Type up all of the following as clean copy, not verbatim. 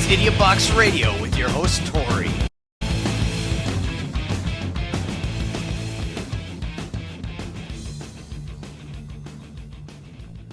It's Idiot Box Radio with your host, Tori.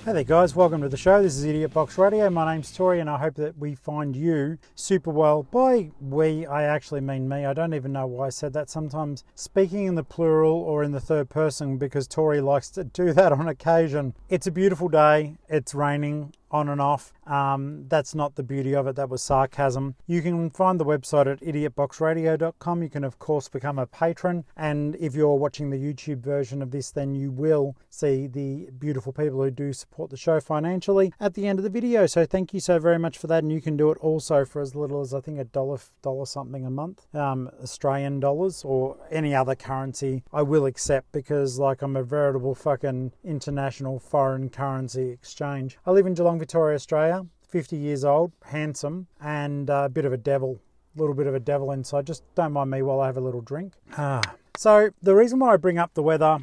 Hey there guys, welcome to the show. This is Idiot Box Radio. My name's Tori and I hope that we find you super well. By we, I actually mean me. I don't even know why I said that. Sometimes speaking in the plural or in the third person because Tori likes to do that on occasion. It's a beautiful day. It's raining on and off. That's not the beauty of it. That was sarcasm. You can find the website at idiotboxradio.com. You can of course become a patron, and if you're watching the YouTube version of this, then you will see the beautiful people who do support the show financially at the end of the video. So thank you so very much for that, and you can do it also for as little as I think $1 something a month, Australian dollars or any other currency I will accept, because like I'm a veritable fucking international foreign currency exchange. I live in Geelong, Victoria, Australia, 50 years old, handsome, and a bit of a devil, a little bit of a devil inside. Just don't mind me while I have a little drink. So the reason why I bring up the weather,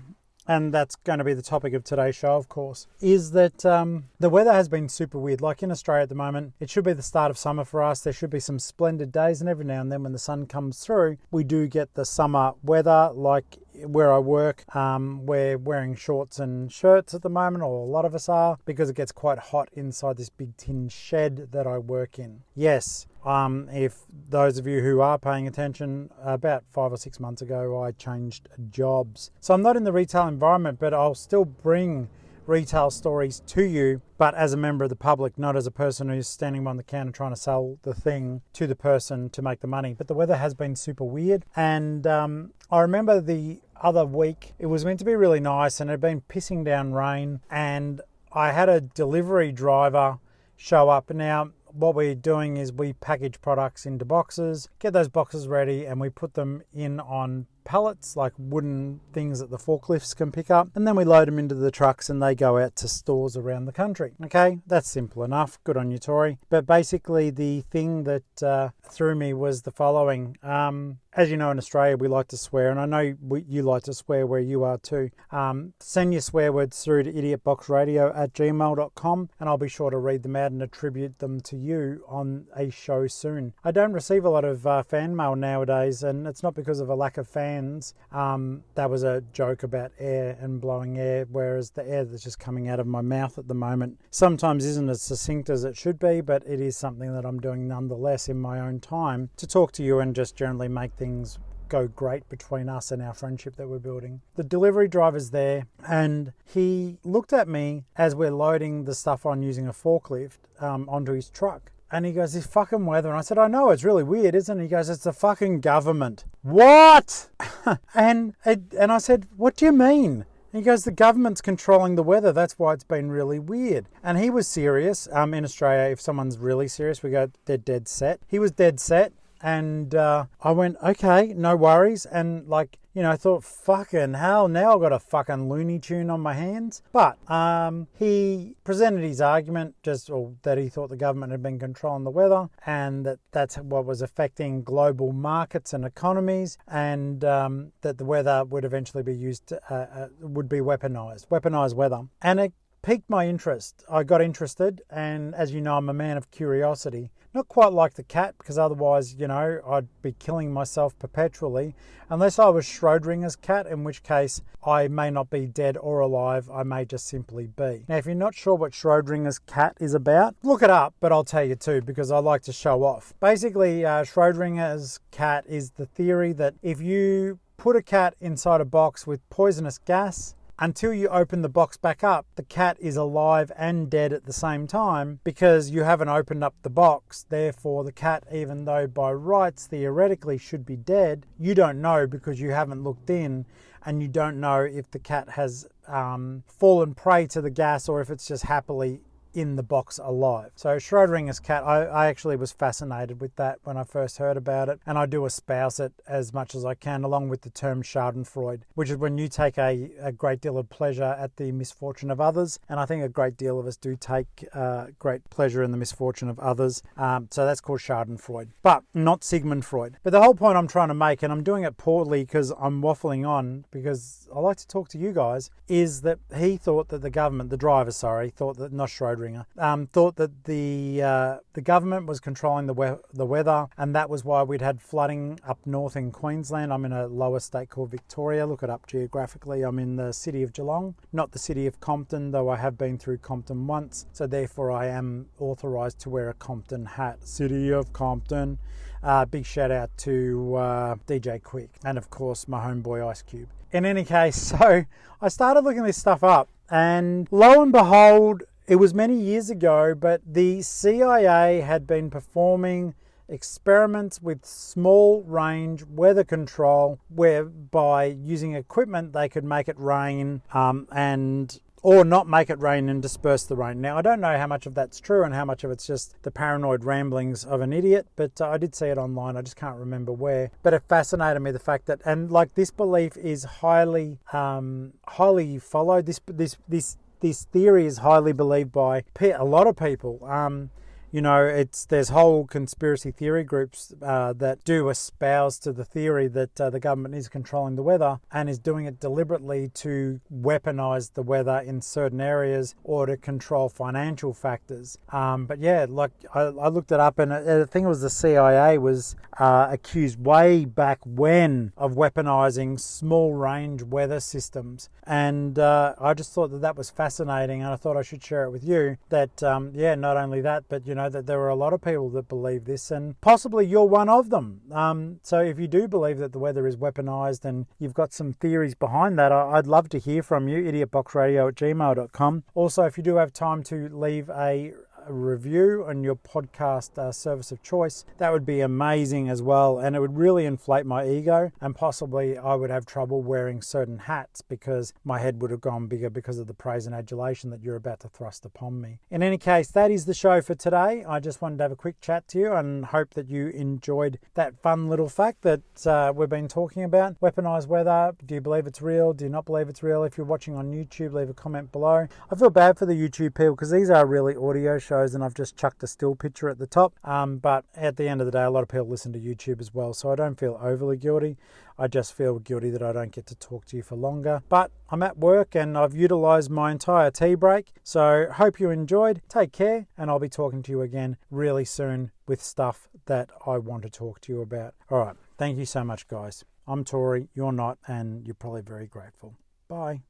and that's going to be the topic of today's show, of course, is that the weather has been super weird. Like in Australia at the moment, it should be the start of summer for us. There should be some splendid days, and every now and then when the sun comes through, we do get the summer weather. Like where I work, we're wearing shorts and shirts at the moment, or a lot of us are, because it gets quite hot inside this big tin shed that I work in. Yes, if those of you who are paying attention, about 5 or 6 months ago, I changed jobs. So I'm not in the retail environment, but I'll still bring retail stories to you, but as a member of the public, not as a person who's standing behind the counter trying to sell the thing to the person to make the money. But the weather has been super weird, and I remember the other week it was meant to be really nice and it had been pissing down rain, and I had a delivery driver show up. Now what we're doing is we package products into boxes, get those boxes ready, and we put them in on pallets, like wooden things that the forklifts can pick up, and then we load them into the trucks and they go out to stores around the country. Okay, that's simple enough. Good on you, Tori. But basically the thing that threw me was the following. As you know, in Australia we like to swear, and I know you like to swear where you are too. Send your swear words through to idiotboxradio@gmail.com and I'll be sure to read them out and attribute them to you on a show soon. I don't receive a lot of fan mail nowadays, and it's not because of a lack of fans. That was a joke about air and blowing air, whereas the air that's just coming out of my mouth at the moment sometimes isn't as succinct as it should be, but it is something that I'm doing nonetheless in my own time to talk to you and just generally make things go great between us and our friendship that we're building. The delivery driver's there, and he looked at me as we're loading the stuff on using a forklift onto his truck. And he goes, this fucking weather. And I said, I know, it's really weird, isn't it? He goes, it's the fucking government. What? and I said, what do you mean? And he goes, the government's controlling the weather. That's why it's been really weird. And he was serious. In Australia, if someone's really serious, we go, they're dead set. He was dead set. And I went, okay, no worries. And like, you know, I thought, fucking hell, now I've got a fucking Looney Tune on my hands. But he presented his argument that he thought the government had been controlling the weather, and that's what was affecting global markets and economies, and that the weather would eventually be used, would be weaponized weather. And it piqued my interest. I got interested, and as you know, I'm a man of curiosity. Not quite like the cat, because otherwise, you know, I'd be killing myself perpetually, unless I was Schrodinger's cat, in which case I may not be dead or alive, I may just simply be. Now, if you're not sure what Schrodinger's cat is about, look it up, but I'll tell you too, because I like to show off. Basically, Schrodinger's cat is the theory that if you put a cat inside a box with poisonous gas, until you open the box back up, the cat is alive and dead at the same time, because you haven't opened up the box. Therefore, the cat, even though by rights theoretically should be dead, you don't know because you haven't looked in, and you don't know if the cat has fallen prey to the gas or if it's just happily in the box alive. So Schrodinger's cat, I actually was fascinated with that when I first heard about it, and I do espouse it as much as I can, along with the term Schadenfreude, which is when you take a great deal of pleasure at the misfortune of others, and I think a great deal of us do take great pleasure in the misfortune of others. So that's called Schadenfreude, but not Sigmund Freud. But the whole point I'm trying to make, and I'm doing it poorly because I'm waffling on, because I like to talk to you guys, is that he thought that the government, the driver, thought that, not Schrodinger's Schrodinger, thought that the government was controlling the weather, and that was why we'd had flooding up north in Queensland. I'm in a lower state called Victoria. Look it up geographically. I'm in the city of Geelong, not the city of Compton, though I have been through Compton once, so therefore I am authorised to wear a Compton hat. City of Compton. Big shout out to DJ Quick and of course my homeboy Ice Cube. In any case, so I started looking this stuff up, and lo and behold, it was many years ago, but the CIA had been performing experiments with small range weather control, whereby using equipment they could make it rain or not make it rain and disperse the rain. Now, I don't know how much of that's true and how much of it's just the paranoid ramblings of an idiot, but I did see it online. I just can't remember where. But it fascinated me, the fact that, and like, this belief is highly followed. This theory is highly believed by a lot of people. There's whole conspiracy theory groups that do espouse to the theory that the government is controlling the weather and is doing it deliberately to weaponize the weather in certain areas or to control financial factors. But yeah, like I looked it up, and I think it was the CIA was accused way back when of weaponizing small range weather systems. And I just thought that was fascinating, and I thought I should share it with you that, not only that, but that there are a lot of people that believe this, and possibly you're one of them. So if you do believe that the weather is weaponized and you've got some theories behind that, I'd love to hear from you. idiotboxradio@gmail.com. Also, if you do have time to leave a review on your podcast service of choice, that would be amazing as well, and it would really inflate my ego, and possibly I would have trouble wearing certain hats because my head would have gone bigger because of the praise and adulation that you're about to thrust upon me. In any case, that is the show for today. I just wanted to have a quick chat to you and hope that you enjoyed that fun little fact that we've been talking about. Weaponized weather. Do you believe it's real? Do you not believe it's real? If you're watching on YouTube, leave a comment below. I feel bad for the YouTube people because these are really audio shows, and I've just chucked a still picture at the top. But at the end of the day, a lot of people listen to YouTube as well, so I don't feel overly guilty. I just feel guilty that I don't get to talk to you for longer. But I'm at work and I've utilised my entire tea break, so hope you enjoyed. Take care, and I'll be talking to you again really soon with stuff that I want to talk to you about. All right, thank you so much, guys. I'm Tori, you're not, and you're probably very grateful. Bye.